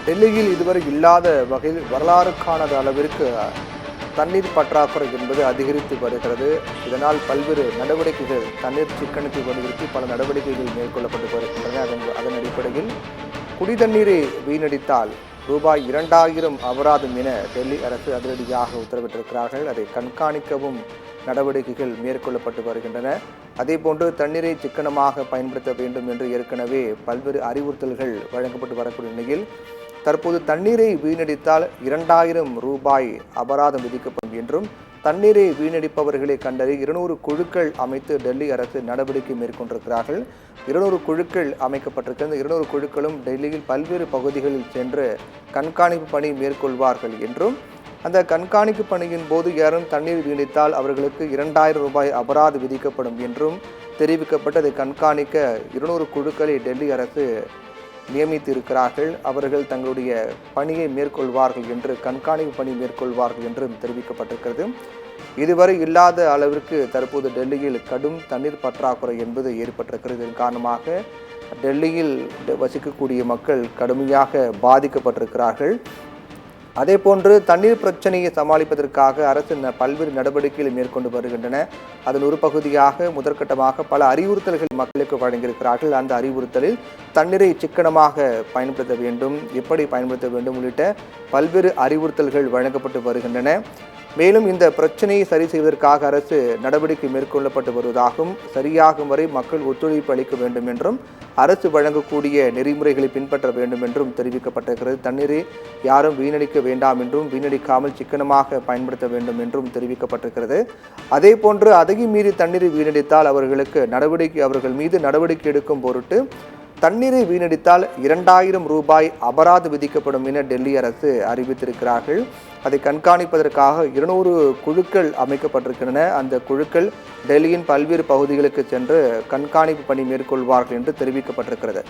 டெல்லியில் இதுவரை இல்லாத வகையில் வரலாறு காணாத அளவிற்கு தண்ணீர் பற்றாக்குறை என்பது அதிகரித்து வருகிறது. இதனால் பல்வேறு நடவடிக்கைகள் தண்ணீர் சிக்கனத்தை வலியுறுத்தி பல நடவடிக்கைகள் மேற்கொள்ளப்பட்டு வருகின்றன. அதன் அடிப்படையில் குடிதண்ணீரை வீணடித்தால் ரூபாய் 2000 அபராதம் என டெல்லி அரசு அதிரடியாக உத்தரவிட்டிருக்கிறார்கள். அதை கண்காணிக்கவும் நடவடிக்கைகள் மேற்கொள்ளப்பட்டு வருகின்றன. அதேபோன்று தண்ணீரை சிக்கனமாக பயன்படுத்த வேண்டும் என்று ஏற்கனவே பல்வேறு அறிவுறுத்தல்கள் வழங்கப்பட்டு வரக்கூடிய நிலையில் தற்போது தண்ணீரை வீணடித்தால் 2000 ரூபாய் அபராதம் விதிக்கப்படும் என்றும் தண்ணீரை வீணடிப்பவர்களை கண்டறி 200 குழுக்கள் அமைத்து டெல்லி அரசு நடவடிக்கை மேற்கொண்டிருக்கிறார்கள். 200 குழுக்கள் அமைக்கப்பட்டிருக்கிறது. இந்த 200 குழுக்களும் டெல்லியில் பல்வேறு பகுதிகளில் சென்று கண்காணிப்பு பணி மேற்கொள்வார்கள் என்றும் அந்த கண்காணிப்பு பணியின் போது யாரும் தண்ணீர் வீணடித்தால் அவர்களுக்கு 2000 ரூபாய் அபராதம் விதிக்கப்படும் என்றும் தெரிவிக்கப்பட்டு அதை கண்காணிக்க 200 குழுக்களை டெல்லி அரசு நியமித்திருக்கிறார்கள். அவர்கள் தங்களுடைய பணியை மேற்கொள்வார்கள் என்று கண்காணிப்பு பணி மேற்கொள்வார்கள் என்றும் தெரிவிக்கப்பட்டிருக்கிறது. இதுவரை இல்லாத அளவிற்கு தற்போது டெல்லியில் கடும் தண்ணீர் பற்றாக்குறை என்பது ஏற்பட்டிருக்கிறது. இதன் காரணமாக டெல்லியில் வசிக்கக்கூடிய மக்கள் கடுமையாக பாதிக்கப்பட்டிருக்கிறார்கள். அதே போன்று தண்ணீர் பிரச்சனையை சமாளிப்பதற்காக அரசு பல்வேறு நடவடிக்கைகளை மேற்கொண்டு வருகின்றன. அதன் ஒரு பகுதியாக முதற்கட்டமாக பல அறிவுறுத்தல்கள் மக்களுக்கு வழங்கியிருக்கிறார்கள். அந்த அறிவுறுத்தலில் தண்ணீரை சிக்கனமாக பயன்படுத்த வேண்டும், எப்படி பயன்படுத்த வேண்டும் உள்ளிட்ட பல்வேறு அறிவுறுத்தல்கள் வழங்கப்பட்டு வருகின்றன. மேலும் இந்த பிரச்சனையை சரி செய்வதற்காக அரசு நடவடிக்கை மேற்கொள்ளப்பட்டு வருவதாகவும் சரியாகும் வரை மக்கள் ஒத்துழைப்பு அளிக்க வேண்டும் என்றும் அரசு வழங்கக்கூடிய நெறிமுறைகளை பின்பற்ற வேண்டும் என்றும் தெரிவிக்கப்பட்டிருக்கிறது. தண்ணீரை யாரும் வீணடிக்க வேண்டாம் என்றும் வீணடிக்காமல் சிக்கனமாக பயன்படுத்த வேண்டும் என்றும் தெரிவிக்கப்பட்டிருக்கிறது. அதே போன்று அதையும் மீறி தண்ணீரை வீணடித்தால் அவர்கள் மீது நடவடிக்கை எடுக்கும் பொருட்டு தண்ணீரை வீணடித்தால் 2000 ரூபாய் அபராதம் விதிக்கப்படும் என டெல்லி அரசு அறிவித்திருக்கிறார்கள். அதை கண்காணிப்பதற்காக 200 குழுக்கள் அமைக்கப்பட்டிருக்கின்றன. அந்த குழுக்கள் டெல்லியின் பல்வேறு பகுதிகளுக்கு சென்று கண்காணிப்பு பணி மேற்கொள்வார்கள் என்று தெரிவிக்கப்பட்டிருக்கிறது.